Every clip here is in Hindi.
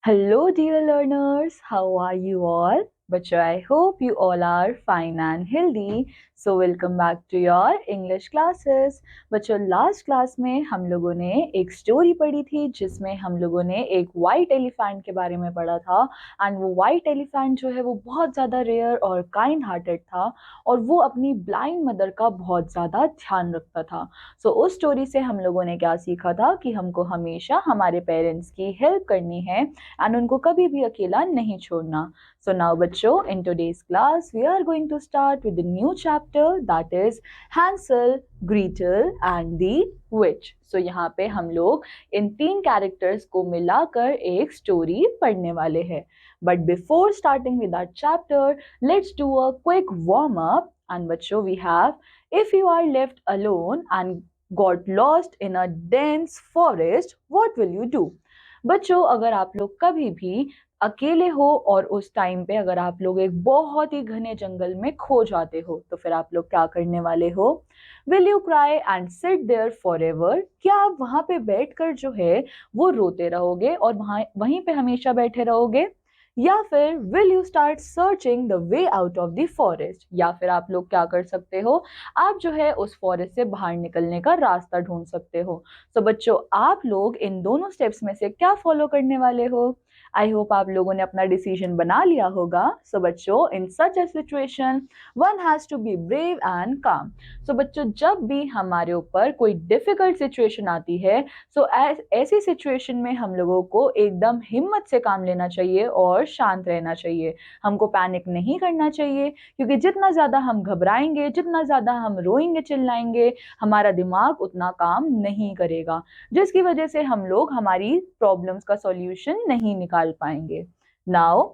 Hello, dear learners. How are you all? Bachcho, I hope you all are fine and healthy. So welcome back to your English classes. बच्चों लास्ट क्लास में हम लोगों ने एक स्टोरी पढ़ी थी जिसमें हम लोगों ने एक वाइट एलिफेंट के बारे में पढ़ा था। एंड वो वाइट एलिफेंट जो है वो बहुत ज़्यादा रेयर और काइंड हार्टेड था और वो अपनी ब्लाइंड मदर का बहुत ज़्यादा ध्यान रखता था। सो उस स्टोरी से हम लोगों ने क्या सीखा था कि हमको हमेशा हमारे पेरेंट्स की हेल्प करनी है एंड उनको कभी भी अकेला नहीं छोड़ना। So now बच्चों, in today's class we are going to start with the new chapter that is Hansel, Gretel and the Witch. So यहाँ पे हम लोग इन तीन कैरेक्टर्स को मिलाकर एक स्टोरी पढ़ने वाले हैं। But before starting with that chapter, let's do a quick warm up. And बच्चों we have, if you are left alone and got lost in a dense forest, what will you do? बच्चों अगर आप लोग कभी भी अकेले हो और उस टाइम पे अगर आप लोग एक बहुत ही घने जंगल में खो जाते हो तो फिर आप लोग क्या करने वाले हो? Will you cry and sit there for ever? क्या आप वहां पे बैठकर जो है वो रोते रहोगे और वहीं पे हमेशा बैठे रहोगे, या फिर will you start searching the way out of the forest? या फिर आप लोग क्या कर सकते हो, आप जो है उस फॉरेस्ट से बाहर निकलने का रास्ता ढूंढ सकते हो। तो बच्चों आप लोग इन दोनों स्टेप्स में से क्या फॉलो करने वाले हो? आई होप आप लोगों ने अपना डिसीजन बना लिया होगा। सो बच्चों in such a situation one has to be brave and calm. So बच्चों जब भी हमारे ऊपर कोई डिफिकल्ट सिचुएशन आती है, सो ऐसी सिचुएशन में हम लोगों को एकदम हिम्मत से काम लेना चाहिए और शांत रहना चाहिए। हमको पैनिक नहीं करना चाहिए, क्योंकि जितना ज्यादा हम घबराएंगे, जितना ज्यादा हम रोएंगे चिल्लाएंगे, हमारा दिमाग उतना काम नहीं करेगा, जिसकी वजह से हम लोग हमारी प्रॉब्लम्स का सॉल्यूशन नहीं निकाल पाएंगे। Now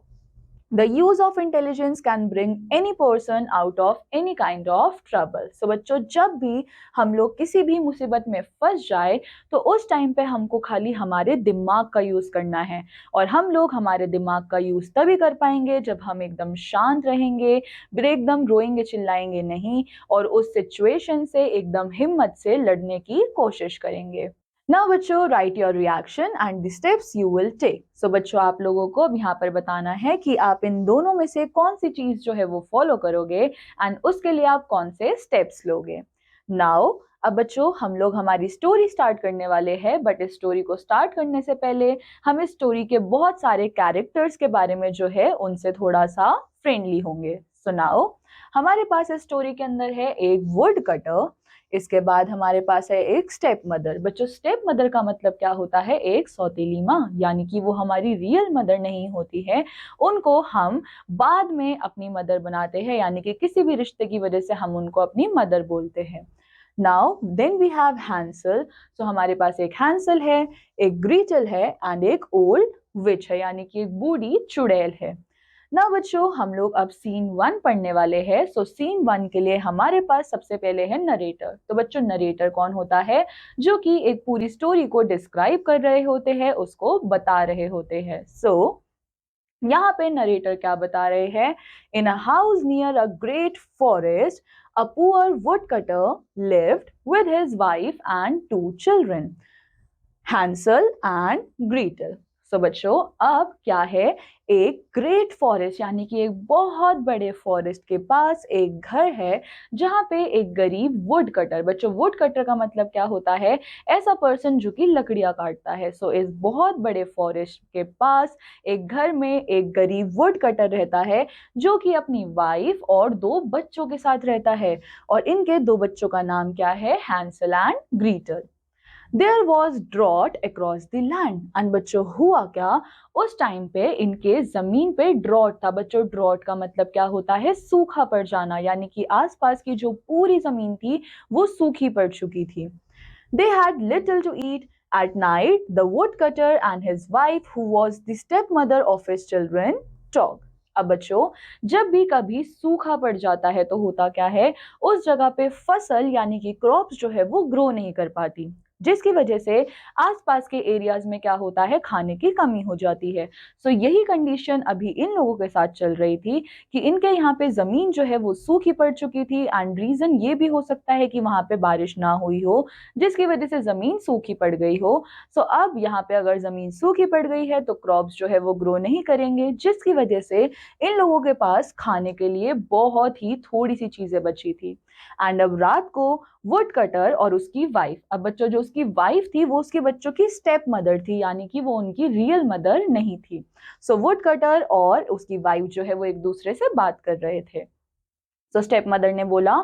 the use of intelligence can bring any person out of any kind of trouble. So बच्चों जब भी हम लोग किसी भी मुसीबत में फंस जाए तो उस टाइम पे हमको खाली हमारे दिमाग का यूज करना है, और हम लोग हमारे दिमाग का यूज तभी कर पाएंगे जब हम एकदम शांत रहेंगे, एकदम रोएंगे चिल्लाएंगे नहीं, और उस सिचुएशन से एकदम हिम्मत से लड़ने की कोशिश करेंगे। नाउ बच्चों write your reaction and the steps you will take. So बच्चों आप लोगों को अब यहाँ पर बताना है कि आप इन दोनों में से कौन सी चीज जो है वो फॉलो करोगे एंड उसके लिए आप कौन से स्टेप्स लोगे। नाउ अब बच्चों हम लोग हमारी स्टोरी स्टार्ट करने वाले हैं, बट इस स्टोरी को स्टार्ट करने से पहले हम इस स्टोरी के बहुत सारे कैरेक्टर्स के बारे में जो है उनसे थोड़ा सा फ्रेंडली होंगे। सो नाउ हमारे पास इस स्टोरी के अंदर है एक वुड कटर, इसके बाद हमारे पास है एक स्टेप मदर। बच्चों स्टेप मदर का मतलब क्या होता है? एक सौतेली माँ, यानी कि वो हमारी रियल मदर नहीं होती है, उनको हम बाद में अपनी मदर बनाते हैं, यानी कि किसी भी रिश्ते की वजह से हम उनको अपनी मदर बोलते हैं। Now then we have Hansel. So हमारे पास एक हैंसल है, एक ग्रीटल है एंड एक ओल्ड विच है, यानी कि एक बूढ़ी चुड़ैल है। ना बच्चों हम लोग अब सीन 1 पढ़ने वाले हैं। सो सीन 1 के लिए हमारे पास सबसे पहले है नरेटर। तो बच्चों नरेटर कौन होता है? जो कि एक पूरी स्टोरी को डिस्क्राइब कर रहे होते हैं, उसको बता रहे होते हैं। यहाँ पे नरेटर क्या बता रहे हैं? In a house near a great forest a poor woodcutter lived with his wife and 2 children, Hansel and Gretel. So बच्चों अब क्या है, एक ग्रेट फॉरेस्ट यानी कि एक बहुत बड़े फॉरेस्ट के पास एक घर है जहां पे एक गरीब वुड कटर, बच्चों वुड कटर का मतलब क्या होता है? ऐसा पर्सन जो कि लकड़ियां काटता है। सो इस बहुत बड़े फॉरेस्ट के पास एक घर में एक गरीब वुड कटर रहता है, जो कि अपनी वाइफ और 2 बच्चों के साथ रहता है, और इनके 2 बच्चों का नाम क्या है? Hansel and Gretel. There was drought across the land. And बच्चों हुआ क्या, उस टाइम पे इनके जमीन पे ड्रॉट था। बच्चों ड्रॉट का मतलब क्या होता है? सूखा पड़ जाना, यानी कि आसपास की जो पूरी जमीन थी वो सूखी पड़ चुकी थी। They had little to eat at night the wood cutter and his wife who was the step mother of his children talk. अब बच्चों जब भी कभी सूखा पड़ जाता है तो होता क्या है, उस जगह पे फसल यानी कि क्रॉप्स जो है वो ग्रो नहीं कर पाती। जिसकी वजह से आसपास के एरियाज में क्या होता है, खाने की कमी हो जाती है। सो यही कंडीशन अभी इन लोगों के साथ चल रही थी कि इनके यहाँ पे जमीन जो है वो सूखी पड़ चुकी थी, एंड रीजन ये भी हो सकता है कि वहां पे बारिश ना हुई हो, जिसकी वजह से जमीन सूखी पड़ गई हो। सो अब यहाँ पे अगर जमीन सूखी पड़ गई है तो क्रॉप्स जो है वो ग्रो नहीं करेंगे, जिसकी वजह से इन लोगों के पास खाने के लिए बहुत ही थोड़ी सी चीजें बची थी। एंड अब रात को वुड कटर और उसकी वाइफ, अब बच्चों जो उसकी वाइफ थी वो उसके बच्चों की स्टेप मदर थी, यानी कि वो उनकी रियल मदर नहीं थी। सो वुड कटर और उसकी वाइफ जो है वो एक दूसरे से बात कर रहे थे। सो स्टेप मदर ने बोला,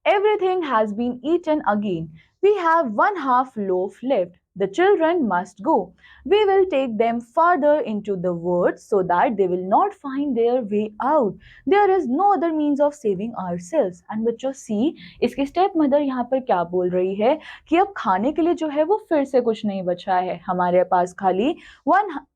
everything has been eaten again, we have one half loaf left, the children must go, we will take them farther into the woods so that they will not find their way out, there is no other means of saving ourselves। And बच्चों सी, इसकी स्टेप मदर यहाँ पर क्या बोल रही है कि अब खाने के लिए जो है वो फिर से कुछ नहीं बचा है, हमारे पास खाली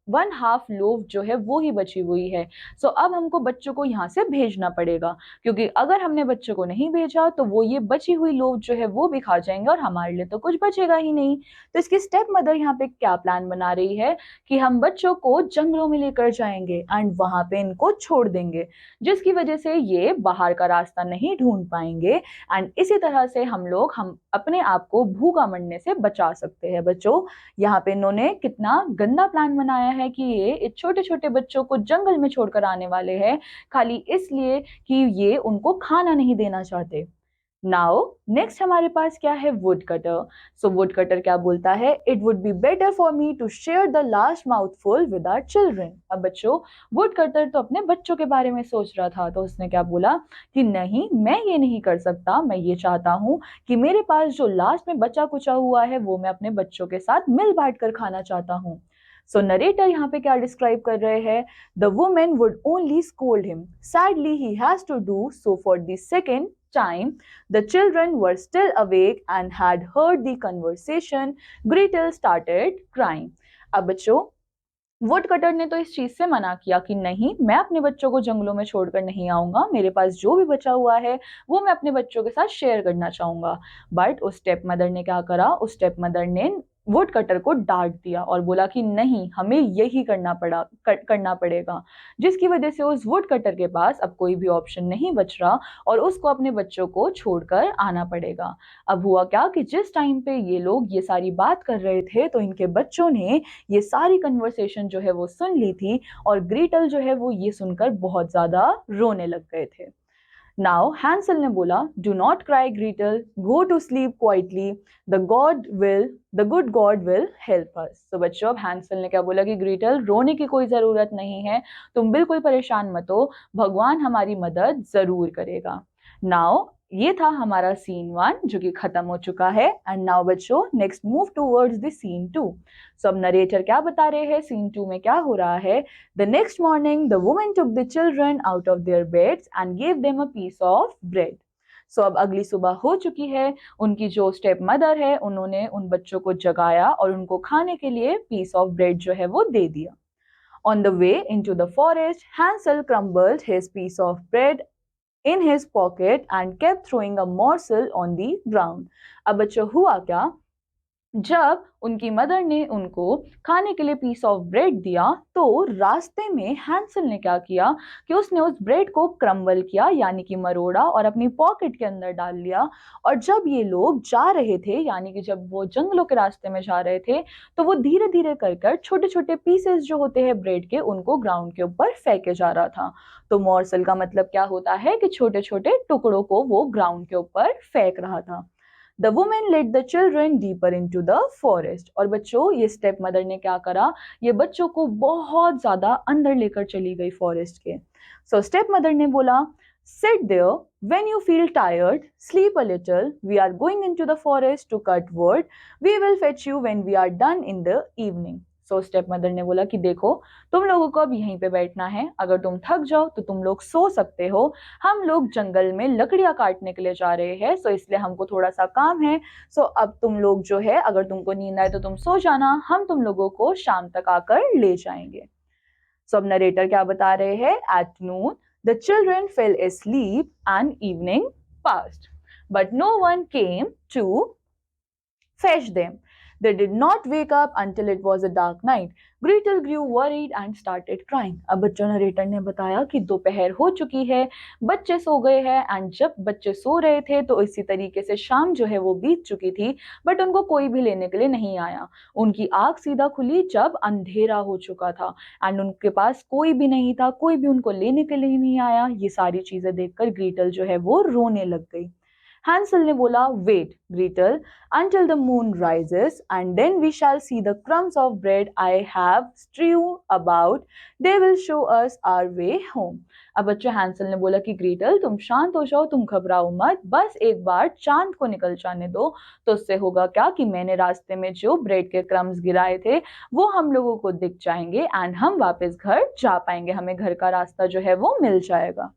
वन हाफ लोफ जो है वो ही बची हुई है। सो अब हमको बच्चों को यहाँ से भेजना पड़ेगा, क्योंकि अगर हमने बच्चों को नहीं भेजा तो वो ये बची हुई लोफ जो है वो भी खा जाएंगे और हमारे लिए तो कुछ बचेगा ही नहीं। तो इसकी स्टेप मदर यहाँ पे क्या प्लान बना रही है कि हम बच्चों को जंगलों में लेकर जाएंगे एंड वहां पे इनको छोड़ देंगे, जिसकी वजह से ये बाहर का रास्ता नहीं ढूंढ पाएंगे, एंड इसी तरह से हम अपने आप को भूखा मरने से बचा सकते हैं। बच्चों यहाँ पे इन्होंने कितना गंदा प्लान बनाया है कि ये छोटे छोटे बच्चों को जंगल में छोड़कर आने वाले हैं, खाली इसलिए कि ये उनको खाना नहीं देना चाहते। नाउ नेक्स्ट हमारे पास क्या है, wood cutter. So wood cutter क्या बोलता है, it would be better for me to share the last mouthful with our children. अब बच्चों, वुड कटर तो अपने बच्चों के बारे में सोच रहा था, तो उसने क्या बोला कि नहीं, मैं ये नहीं कर सकता, मैं ये चाहता हूँ कि मेरे पास जो लास्ट में बचा कुचा हुआ है वो मैं अपने बच्चों के साथ मिल बांट कर खाना चाहता हूँ। सो नरेटर यहाँ पे क्या डिस्क्राइब कर रहे हैं, the women would only scold him, sadly he has to do so for the second time the children were still awake and had heard the conversation, Gretel started crying। अब बच्चों, वुड कटर ने तो इस चीज से मना किया कि नहीं, मैं अपने बच्चों को जंगलों में छोड़कर नहीं आऊंगा, मेरे पास जो भी बचा हुआ है वो मैं अपने बच्चों के साथ शेयर करना चाहूंगा। बट उस स्टेप मदर ने क्या करा, उस स्टेप मदर ने वुड कटर को डांट दिया और बोला कि नहीं, हमें यही करना पड़ेगा, जिसकी वजह से उस वुड कटर के पास अब कोई भी ऑप्शन नहीं बच रहा और उसको अपने बच्चों को छोड़कर आना पड़ेगा। अब हुआ क्या कि जिस टाइम पे ये लोग ये सारी बात कर रहे थे तो इनके बच्चों ने ये सारी कन्वर्सेशन जो है वो सुन ली थी, और ग्रीटल जो है वो ये सुनकर बहुत ज्यादा रोने लग गए थे। नाउ हैंसल ने बोला, do not cry Gretel, go to sleep quietly, the good God will help us. तो बच्चों, अब हैंसल ने क्या बोला कि ग्रीटल, रोने की कोई जरूरत नहीं है, तुम बिल्कुल परेशान मत हो, भगवान हमारी मदद जरूर करेगा। नाउ ये था हमारा सीन 1 जो कि खत्म हो चुका है, एंड नाउ बच्चों next move towards the scene 2। So अब नरेटर क्या बता रहे हैं, सीन 2 में क्या हो रहा है। The next morning the women took the children out of their beds and gave them a piece of bread. So अब अगली सुबह हो चुकी है, उनकी जो स्टेप मदर है उन्होंने उन बच्चों को जगाया और उनको खाने के लिए पीस ऑफ ब्रेड जो है वो दे दिया। On the way into the forest, Hansel crumbled his piece of bread in his pocket and kept throwing a morsel on the ground। अब बच्चों हुआ क्या, जब उनकी मदर ने उनको खाने के लिए पीस ऑफ ब्रेड दिया तो रास्ते में हैंसल ने क्या किया कि उसने उस ब्रेड को क्रम्बल किया, यानी कि मरोड़ा, और अपनी पॉकेट के अंदर डाल लिया। और जब ये लोग जा रहे थे, यानी कि जब वो जंगलों के रास्ते में जा रहे थे, तो वो धीरे धीरे कर छोटे छोटे पीसेस जो होते हैं ब्रेड के, उनको ग्राउंड के ऊपर फेंके जा रहा था। तो मॉर्सल का मतलब क्या होता है कि छोटे छोटे टुकड़ों को वो ग्राउंड के ऊपर फेंक रहा था। The woman led the children deeper into the forest। और बच्चों, ये स्टेप मदर ने क्या करा, ये बच्चों को बहुत ज्यादा अंदर लेकर चली गई फॉरेस्ट के। सो स्टेप मदर ने बोला, sit there, when you feel tired, sleep a little, we are going into the forest to cut wood, we will fetch you when we are done in the evening। So step mother ने बोला कि देखो, तुम लोगों को अब यहीं पे बैठना है, अगर तुम थक जाओ तो तुम लोग सो सकते हो, हम लोग जंगल में लकड़ियां काटने के लिए जा रहे हैं, सो इसलिए हमको थोड़ा सा काम है। सो अब तुम लोग जो है, अगर तुमको नींद आए तो तुम सो जाना, हम तुम लोगों को शाम तक आकर ले जाएंगे। सो अब नरेटर क्या बता रहे हैं, at noon the children fail asleep and evening passed, but no one came to fetch them। They did not wake up until it was a dark night. Gretel grew worried and started crying. अब बच्चों नरेटर ने बताया कि दोपहर हो चुकी है, बच्चे सो गए हैं एंड जब बच्चे सो रहे थे तो इसी तरीके से शाम जो है वो बीत चुकी थी, बट उनको कोई भी लेने के लिए नहीं आया। उनकी आंख सीधा खुली जब अंधेरा हो चुका था एंड उनके पास कोई भी नहीं था, कोई भी उनको लेने के लिए नहीं आया। ये सारी चीजें देखकर ग्रीटल जो है वो रोने लग गई। हैंसल ने बोला, wait ग्रीटल until the moon rises and then we shall see the crumbs of bread I have strewn about. They will show us our way home. अब बच्चों हैंसल ने बोला कि ग्रीटल तुम शांत हो जाओ, तुम घबराओ मत, बस एक बार चांद को निकल जाने दो, तो उससे होगा क्या कि मैंने रास्ते में जो ब्रेड के क्रम्स गिराए थे वो हम लोगों को दिख जाएंगे एंड हम वापस घर जा पाएंगे, हमें घर का रास्ता जो है वो मिल जाएगा।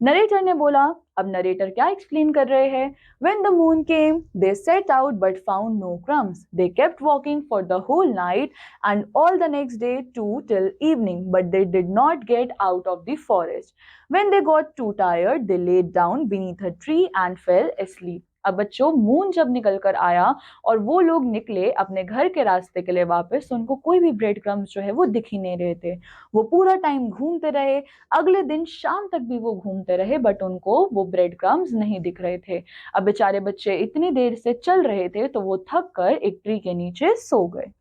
नरेटर ने बोला, अब नरेटर क्या एक्सप्लेन कर रहे हैं? When the moon came, they set out but found no crumbs. They kept walking for the whole night and all the next day too till evening, but they did not get out of the forest. When they got too tired, they laid down beneath a tree and fell asleep. अब बच्चों मून जब निकल कर आया और वो लोग निकले अपने घर के रास्ते के लिए वापस, तो उनको कोई भी ब्रेड क्रम्स जो है वो दिख ही नहीं रहे थे। वो पूरा टाइम घूमते रहे, अगले दिन शाम तक भी वो घूमते रहे, बट उनको वो ब्रेड क्रम्स नहीं दिख रहे थे। अब बेचारे बच्चे इतनी देर से चल रहे थे तो वो थक कर एक ट्री के नीचे सो गए।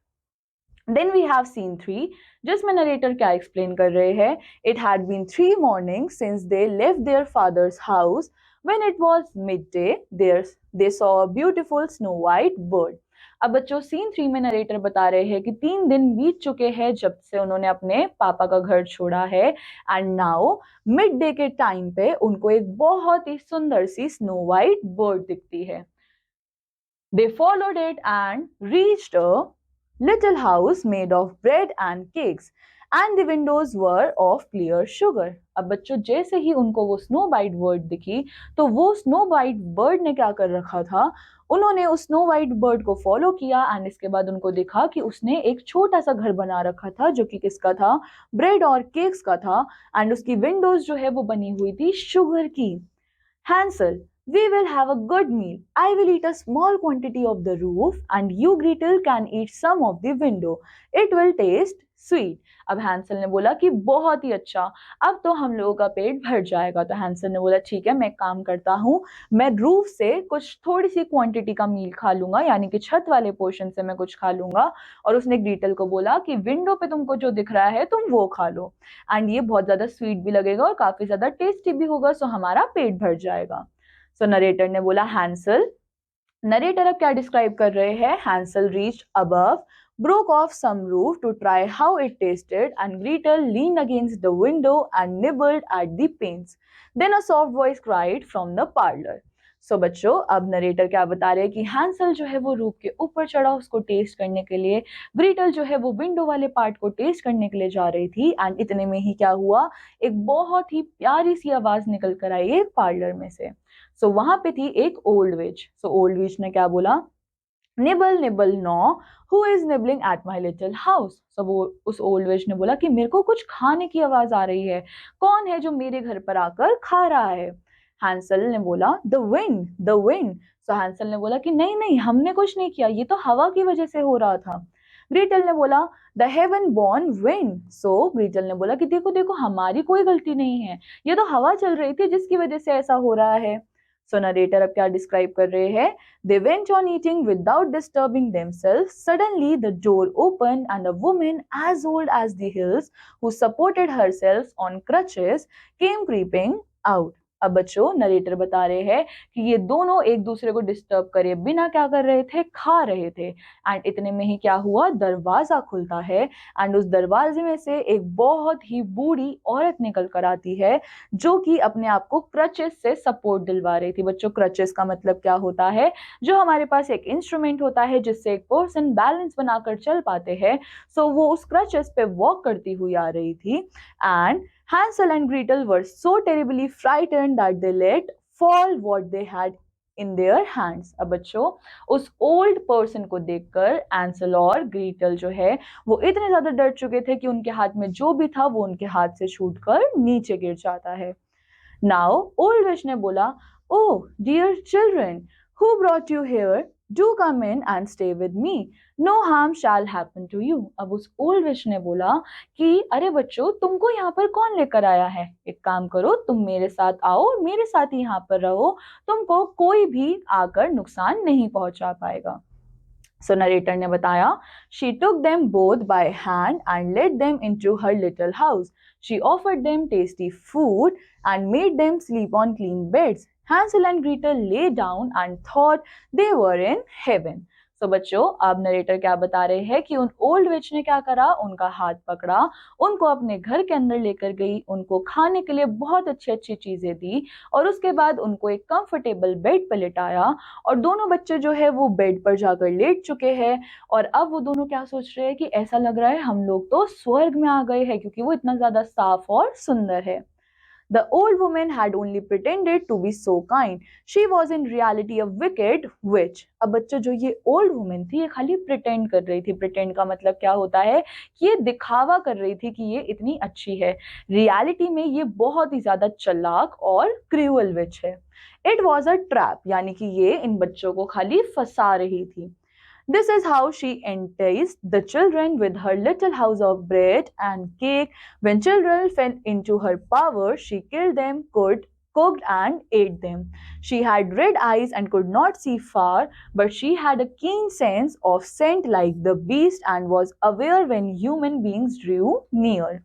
Then we have scene 3, जिसमें नरेटर क्या एक्सप्लेन कर रहे हैं? It had been 3 mornings since they left their father's house. When it was midday, they saw a beautiful snow white bird. अब बच्चों सीन 3 में नरेटर बता रहे हैं कि 3 दिन बीत चुके हैं जब से उन्होंने अपने पापा का घर छोड़ा है एंड नाउ मिड डे के टाइम पे उनको एक बहुत ही सुंदर सी स्नो वाइट बर्ड दिखती है। They followed it and reached a little house made of bread and cakes and the windows were of clear sugar. अब बच्चों जैसे ही उनको वो स्नो वाइट बर्ड दिखी तो वो स्नो वाइट बर्ड ने क्या कर रखा था, उन्होंने उस स्नो वाइट बर्ड को फॉलो किया एंड इसके बाद उनको दिखा कि उसने एक छोटा सा घर बना रखा था जो कि किसका था, ब्रेड और केक्स का था एंड उसकी विंडोज जो है वो बनी हुई थी शुगर की। Hansel, we will have a good meal. I will eat a small quantity of the roof and you Gretel can eat some of the window. It will taste sweet. अब हैंसल ने बोला कि बहुत ही अच्छा, अब तो हम लोगों का पेट भर जाएगा। तो हैंसल ने बोला ठीक है, मैं काम करता हूँ, मैं रूफ से कुछ थोड़ी सी क्वांटिटी का मील खा लूंगा, यानी कि छत वाले पोर्शन से मैं कुछ खा लूंगा। और उसने ग्रीटल को बोला कि विंडो पे तुमको जो दिख रहा है तुम वो खा लो एंड ये बहुत ज्यादा स्वीट भी लगेगा और काफी ज्यादा टेस्टी भी होगा, सो हमारा पेट भर जाएगा। सो नरेटर ने बोला हैंसल, नरेटर अब क्या डिस्क्राइब कर रहे हैं? Hansel reached above, broke off some roof to try how it tasted and Gretel leaned against the window and nibbled at the panes. Then a soft voice cried from the parlor. So बच्चों अब नरेटर क्या बता रहे हैं कि हैंसल जो है वो रूफ के ऊपर चढ़ा उसको टेस्ट करने के लिए, ग्रीटल जो है वो विंडो वाले पार्ट को टेस्ट करने के लिए जा रही थी एंड इतने में ही क्या हुआ, एक बहुत ही प्यारी सी आवाज निकल कर आई एक पार्लर में से। सो वहां पे थी एक ओल्ड विच। सो ओल्ड विच ने क्या बोला, nibble nibble gnaw, who is nibbling at my little house. So वो उस ओल्ड विच ने बोला कि मेरे को कुछ खाने की आवाज आ रही है, कौन है जो मेरे घर पर आकर खा रहा है? हैंसल ने बोला the wind, the wind. So Hansel ने बोला कि नहीं नहीं, हमने कुछ नहीं किया, ये तो हवा की वजह से हो रहा था। ग्रीटल ने बोला the heaven born wind. So Gretel ने बोला कि देखो देखो, हमारी कोई गलती नहीं है, ये तो हवा चल रही थी जिसकी वजह से ऐसा हो रहा है। सो नरेटर अब क्या डिस्क्राइब कर रहे हैं? They went on eating without disturbing themselves. Suddenly the door opened and a woman as old as the hills, who supported herself on crutches, came creeping out. अब बच्चों नरेटर बता रहे हैं कि ये दोनों एक दूसरे को डिस्टर्ब करे बिना क्या कर रहे थे, खा रहे थे एंड इतने में ही क्या हुआ, दरवाजा खुलता है एंड उस दरवाजे में से एक बहुत ही बूढ़ी औरत निकल कर आती है जो कि अपने आप को क्रचेस से सपोर्ट दिलवा रही थी। बच्चों क्रचेस का मतलब क्या होता है, जो हमारे पास एक इंस्ट्रूमेंट होता है जिससे एक पर्सन बैलेंस बनाकर चल पाते हैं। सो वो उस क्रचेस पे वॉक करती हुई आ रही थी and Hansel and Gretel were so terribly frightened that they let fall what they had in their hands. अब बच्चों उस ओल्ड पर्सन को देखकर हैंसल और ग्रीटल जो है वो इतने ज्यादा डर चुके थे कि उनके हाथ में जो भी था वो उनके हाथ से छूटकर नीचे गिर जाता है। Now old witch ने बोला, Oh dear children, Who brought you here? Do come in and stay with me. No harm shall happen to you. अब उस ओल्ड विच ने बोला कि अरे बच्चों, तुमको यहाँ पर कौन लेकर आया है? एक काम करो, तुम मेरे साथ आओ और मेरे साथ ही यहाँ पर रहो, तुमको कोई भी आकर नुकसान नहीं पहुंचा पाएगा। So narrator ने बताया, she took them both by hand and led them into her little house. She offered them tasty food and made them sleep on clean beds. Hansel and Gretel lay down and thought they were in heaven. So बच्चों, अब नरेटर क्या बता रहे हैं कि उन ओल्ड विच ने क्या करा, उनका हाथ पकड़ा, उनको अपने घर के अंदर लेकर गई, उनको खाने के लिए बहुत अच्छी अच्छी चीजें दी और उसके बाद उनको एक कंफर्टेबल बेड पर लिटाया और दोनों बच्चे जो है वो बेड पर जाकर लेट चुके हैं और अब वो दोनों क्या सोच रहे हैं कि ऐसा लग रहा है हम लोग तो स्वर्ग में आ गए हैं क्योंकि वो इतना ज्यादा साफ और सुंदर है। The old woman had only pretended to be so kind. She was in reality a wicked witch. अब बच्चों, जो ये ओल्ड वुमेन थी ये खाली प्रिटेंड कर रही थी। प्रिटेंड का मतलब क्या होता है कि ये दिखावा कर रही थी कि ये इतनी अच्छी है। रियलिटी में ये बहुत ही ज्यादा चालाक और क्रूअल विच है। इट वॉज अ ट्रैप, यानी कि ये इन बच्चों को खाली फंसा रही थी। This is how she enticed the children with her little house of bread and cake. When children fell into her power, she killed them, cooked and ate them. She had red eyes and could not see far, but she had a keen sense of scent like the beast and was aware when human beings drew near.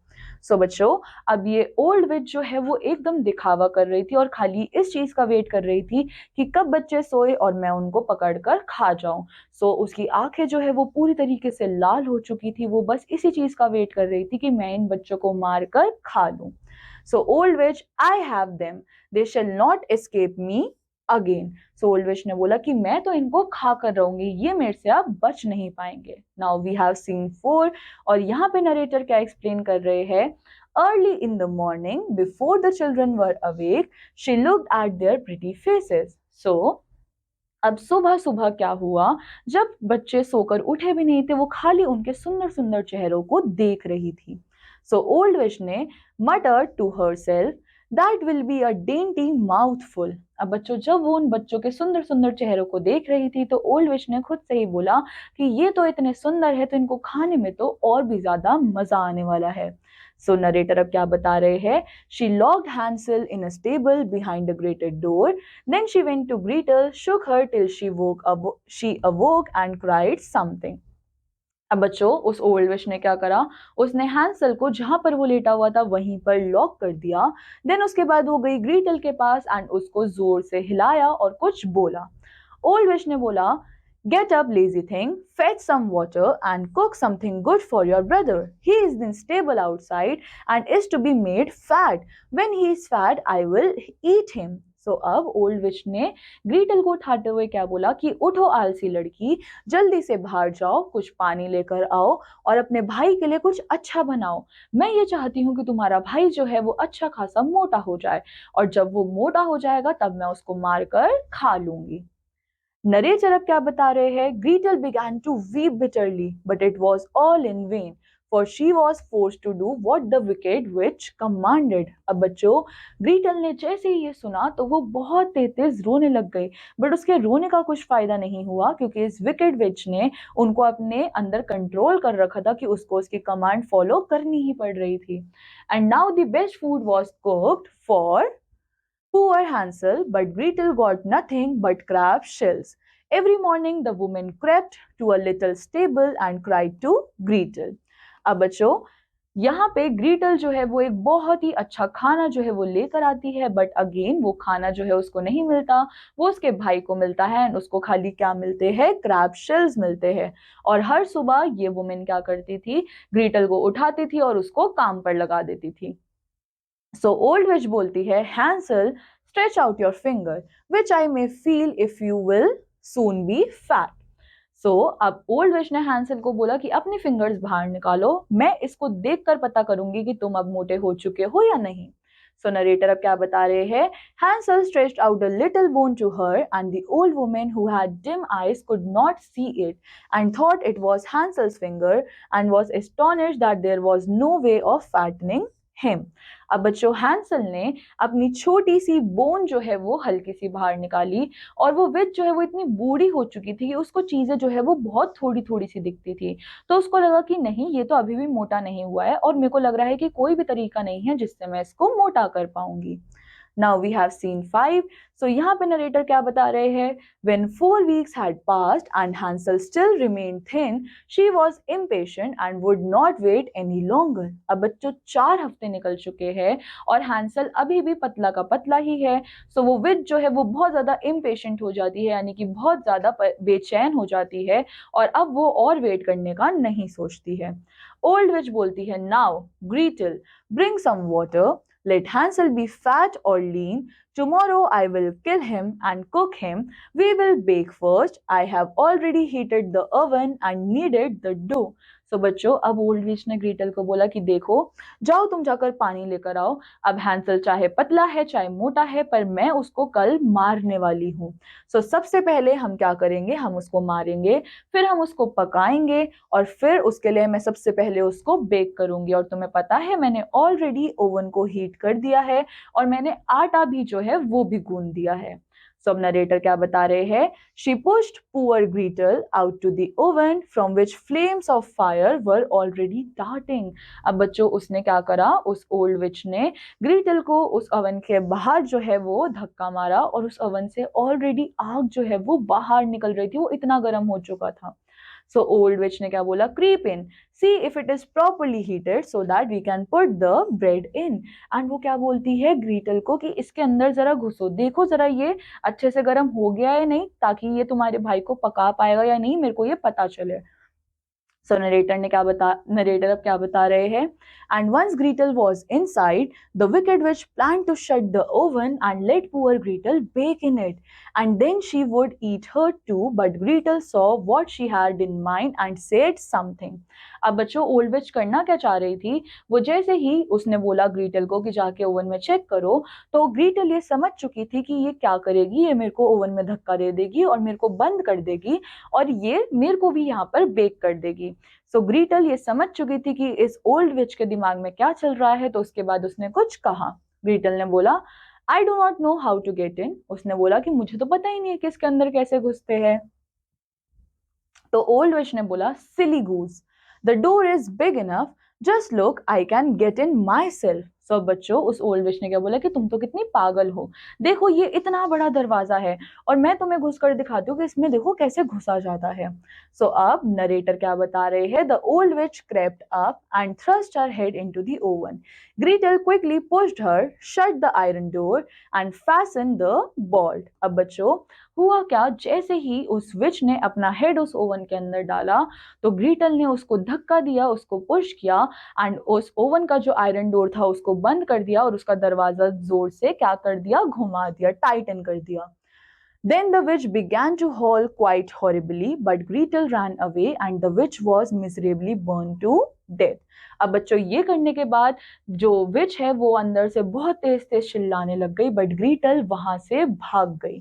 सो बच्चों, अब ये ओल्ड विच जो है वो एकदम दिखावा कर रही थी और खाली इस चीज का वेट कर रही थी कि कब बच्चे सोए और मैं उनको पकड़कर खा जाऊं। सो उसकी आंखें जो है वो पूरी तरीके से लाल हो चुकी थी, वो बस इसी चीज का वेट कर रही थी कि मैं इन बच्चों को मारकर खा लूं। So old witch, I have them, they shall not escape me again. So old witch ने बोला कि मैं तो इनको खा कर रहूंगी, ये मेरे से अब बच नहीं पाएंगे। नाउ वी हैव सीन 4 और यहाँ पे नरेटर क्या एक्सप्लेन कर रहे हैं। Early in the morning before the children were awake she looked at their pretty faces. So अब सुबह सुबह क्या हुआ, जब बच्चे सोकर उठे भी नहीं थे, वो खाली उनके सुंदर सुंदर चेहरों को देख रही थी। सो ओल्ड विच ने muttered to herself, that will be a dainty mouthful. अब बच्चों, जब वो उन बच्चों के सुंदर सुंदर चेहरों को देख रही थी तो ओल्ड विच ने खुद से ही बोला कि ये तो इतने सुंदर है तो इनको खाने में तो और भी ज्यादा मजा आने वाला है। सो नरेटर अब क्या बता रहे हैं, she locked Hansel in a stable behind the grated door. Then she went to Gretel, shook her till she awoke and cried something. अब बच्चों, उस ओल्ड विच ने क्या करा, उसने हैंसल को जहां पर वो लेटा हुआ था वहीं पर लॉक कर दिया। देन उसके बाद वो गई ग्रीटल के पास एंड उसको जोर से हिलाया और कुछ बोला। ओल्ड विच ने बोला, get up, lazy thing, fetch some water and cook something good for your brother. He is in stable outside and is to be made fat. When he is fat, I will eat him. So अब ओल्ड विच ने ग्रीटल को उठाते हुए क्या बोला कि उठो आलसी लड़की, जल्दी से बाहर जाओ, कुछ पानी लेकर आओ और अपने भाई के लिए कुछ अच्छा बनाओ। मैं ये चाहती हूँ कि तुम्हारा भाई जो है वो अच्छा खासा मोटा हो जाए और जब वो मोटा हो जाएगा तब मैं उसको मारकर खा लूंगी। नरेटर अब क्या बता रहे हैं, ग्रीटल began to weep bitterly, but it was all in vain, for she was forced to do what the wicked witch commanded. अब बच्चों, ग्रीटल ने जैसे ही ये सुना तो वो बहुत तेज रोने लग गई, बट उसके रोने का कुछ फायदा नहीं हुआ क्योंकि इस विकेड विच ने उनको अपने अंदर कंट्रोल कर रखा था कि उसको उसकी कमांड फॉलो करनी ही पड़ रही थी। And now the best food was cooked for poor Hansel, but Gretel got nothing but crab shells. Every morning the woman crept to a little stable and cried to Gretel. अब बच्चों, यहाँ पे ग्रीटल जो है वो एक बहुत ही अच्छा खाना जो है वो लेकर आती है, बट अगेन वो खाना जो है उसको नहीं मिलता, वो उसके भाई को मिलता है एंड उसको खाली क्या मिलते हैं, क्रैब शेल्स मिलते हैं। और हर सुबह ये वुमेन क्या करती थी, ग्रीटल को उठाती थी और उसको काम पर लगा देती थी। सो ओल्ड विच बोलती है, Hansel stretch out your finger which I may feel if you will soon be fat. So अब ओल्ड विच ने हैंसल को बोला कि अपनी फिंगर्स बाहर निकालो, मैं इसको देखकर पता करूंगी कि तुम अब मोटे हो चुके हो या नहीं। सो नरेटर अब क्या बता रहे हैं, Hansel stretched out a little bone to her and the old woman who had dim eyes could not see it and thought it was Hansel's finger and was astonished that there was no way of fattening him. अब बच्चों हैंसल ने अपनी छोटी सी बोन जो है वो हल्की सी बाहर निकाली और वो विच जो है वो इतनी बूढ़ी हो चुकी थी कि उसको चीजें जो है वो बहुत थोड़ी थोड़ी सी दिखती थी। तो उसको लगा कि नहीं, ये तो अभी भी मोटा नहीं हुआ है और मेरे को लग रहा है कि कोई भी तरीका नहीं है जिससे मैं इसको मोटा कर पाऊंगी। Now we have seen 5. So यहाँ पे नरेटर क्या बता रहे हैं? When 4 weeks had passed and Hansel still remained thin, she was impatient and would not wait any longer. अब बच्चों 4 हफ्ते निकल चुके हैं और हैंसल अभी भी पतला का पतला ही है। सो वो विच जो है वो बहुत ज्यादा इम्पेशेंट हो जाती है, यानी कि बहुत ज्यादा बेचैन हो जाती है और अब वो और वेट करने का नहीं सोचती है। ओल्ड विच बोलती है, now Gretel bring some water, let Hansel be fat or lean. Tomorrow I will kill him and cook him. We will bake first. I have already heated the oven and kneaded the dough. So बच्चों, अब ओल्ड विच ने ग्रीटल को बोला कि देखो, जाओ तुम जाकर पानी लेकर आओ। अब हैंसल चाहे पतला है चाहे मोटा है, पर मैं उसको कल मारने वाली हूँ। सो सबसे पहले हम क्या करेंगे, हम उसको मारेंगे, फिर हम उसको पकाएंगे और फिर उसके लिए मैं सबसे पहले उसको बेक करूंगी। और तुम्हें पता है मैंने ऑलरेडी ओवन को हीट कर दिया है और मैंने आटा भी जो है वो भी गूंद दिया है। सो अब नरेटर क्या बता रहे हैं? She pushed poor Gretel out to the oven from which flames of fire were already darting. अब बच्चों, उसने क्या करा, उस ओल्ड विच ने ग्रीटल को उस ओवन के बाहर जो है वो धक्का मारा और उस ओवन से ऑलरेडी आग जो है वो बाहर निकल रही थी, वो इतना गर्म हो चुका था। सो ओल्ड विच ने क्या बोला? Creep in, see if it is properly heated so that we can put the bread in. And वो क्या बोलती है ग्रीटल को कि इसके अंदर जरा घुसो, देखो जरा ये अच्छे से गर्म हो गया है नहीं, ताकि ये तुम्हारे भाई को पका पाएगा या नहीं, मेरे को ये पता चले। सो नरेटर अब क्या बता रहे हैं? And once Gretel was inside the wicked witch plan to shut the oven and let poor Gretel bake in it and then she would eat her too, but Gretel saw what she had in mind and said something. अब बच्चों, ओल्ड विच करना क्या चाह रही थी? वो जैसे ही उसने बोला ग्रीटल को कि जाके ओवन में चेक करो, तो ग्रीटल ये समझ चुकी थी कि ये क्या करेगी, ये मेरे को ओवन में धक्का दे देगी और मेरे को बंद कर देगी और ये मेरे को भी यहाँ पर बेक कर देगी। सो ग्रीटल ये समझ चुकी थी कि इस ओल्ड विच के दिमाग में क्या चल रहा है, तो उसके बाद उसने कुछ कहा। ग्रीटल ने बोला, I do not know how to get in. उसने बोला कि मुझे तो पता ही नहीं है कि इसके अंदर कैसे घुसते हैं। तो ओल्ड विच ने बोला, silly goose, the door is big enough, just look I can get in myself. So बच्चों, उस ओल्ड विच ने क्या बोला कि तुम तो कितनी पागल हो, देखो ये इतना बड़ा दरवाजा है और मैं तुम्हें घुस कर दिखाती हूँ कि इसमें देखो कैसे घुसा जाता है। सो अब नरेटर क्या बता रहे हैं? The old witch crept up and thrust her head into the oven. Gretel quickly pushed her, shut the iron door and fasten the bolt. अब बच्चों, हुआ क्या, जैसे ही उस विच ने अपना हेड उस ओवन के अंदर डाला तो ग्रीटल ने उसको धक्का दिया, उसको पुश किया एंड उस ओवन का जो आयरन डोर था उसको बंद कर दिया और उसका दरवाजा जोर से क्या कर दिया, घुमा दिया, टाइटन कर दिया। Then the witch began to howl quite horribly, but Gretel ran away and the witch was miserably burned to death. अब बच्चों, ये करने के बाद जो विच है वो अंदर से बहुत तेज तेज चिल्लाने लग गई, बट ग्रीटल वहां से भाग गई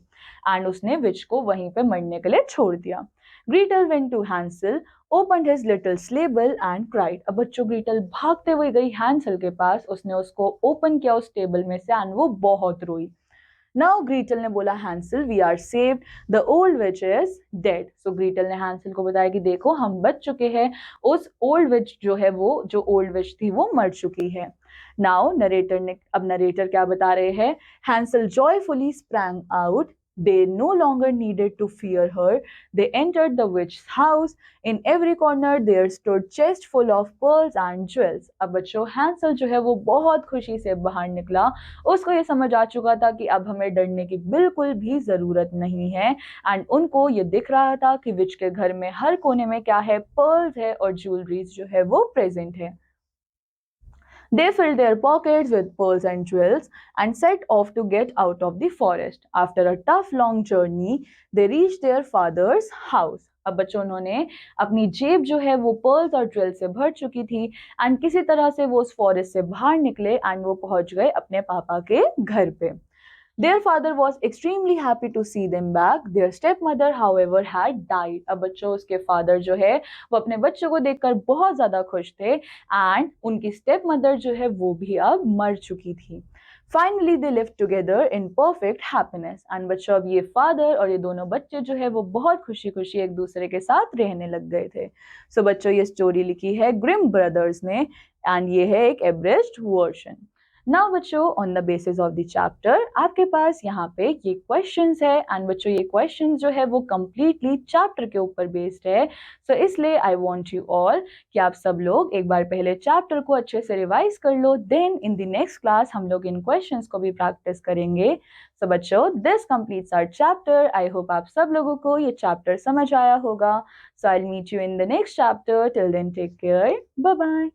एंड उसने विच को वहीं पे मरने के लिए छोड़ दिया। Gretel went to Hansel, opened his little stable and cried. अब बच्चों, ग्रीटल भागते हुए गई हैंसल के पास, उसने उसको ओपन किया उस टेबल में से एंड वो बहुत रोई। नाउ ग्रीटल ने बोला, Hansel we are saved, the old witch is dead. So Gretel ने हैंसल को बताया कि देखो हम बच चुके हैं, उस ओल्ड विच जो है वो जो ओल्ड विच थी वो मर चुकी है। नाउ नरेटर क्या बता रहे हैं? Hansel joyfully sprang out. They no longer needed to fear her. They entered the witch's house. In every corner there stood chest full of pearls and jewels. अब बच्चों, हैंसल जो है वो बहुत खुशी से बाहर निकला, उसको ये समझ आ चुका था कि अब हमें डरने की बिल्कुल भी जरूरत नहीं है एंड उनको ये दिख रहा था कि विच के घर में हर कोने में क्या है, पर्ल्स है और ज्वेलरीज जो है वो प्रेजेंट है। They filled their pockets with pearls and jewels and set off to get out of the forest. After a tough long journey, they reached their father's house. अब बच्चों, उन्होंने अपनी जेब जो है वो पर्ल्स और ज्वेल से भर चुकी थी एंड किसी तरह से वो उस फॉरेस्ट से बाहर निकले एंड वो पहुंच गए अपने पापा के घर पे। Their father was extremely happy to see them back. Their stepmother, however, had died. अब बच्चों उसके father जो है वो अपने बच्चों को देखकर बहुत ज़्यादा खुश थे and उनकी stepmother जो है वो भी अब मर चुकी थी. Finally, they lived together in perfect happiness. And बच्चों अब ये father और ये दोनों बच्चे जो है वो बहुत खुशी खुशी एक दूसरे के साथ रहने लग गए थे. So बच्चों ये story लिखी है Grimm Brothers ने and ये है एक abridged version. नाउ बच्चों on the basis of the chapter आपके पास यहाँ पे ये क्वेश्चंस है एंड बच्चों ये क्वेश्चंस जो है वो कम्प्लीटली चैप्टर के ऊपर बेस्ड है सो इसलिए आई वांट यू ऑल कि आप सब लोग एक बार पहले चैप्टर को अच्छे से रिवाइज कर लो then in the next class हम लोग इन क्वेश्चंस को भी प्रैक्टिस करेंगे सो बच्चों this completes our chapter I hope आप सब लोगों को ये चैप्टर समझ आया होगा so I will meet you in the next chapter till then take care bye bye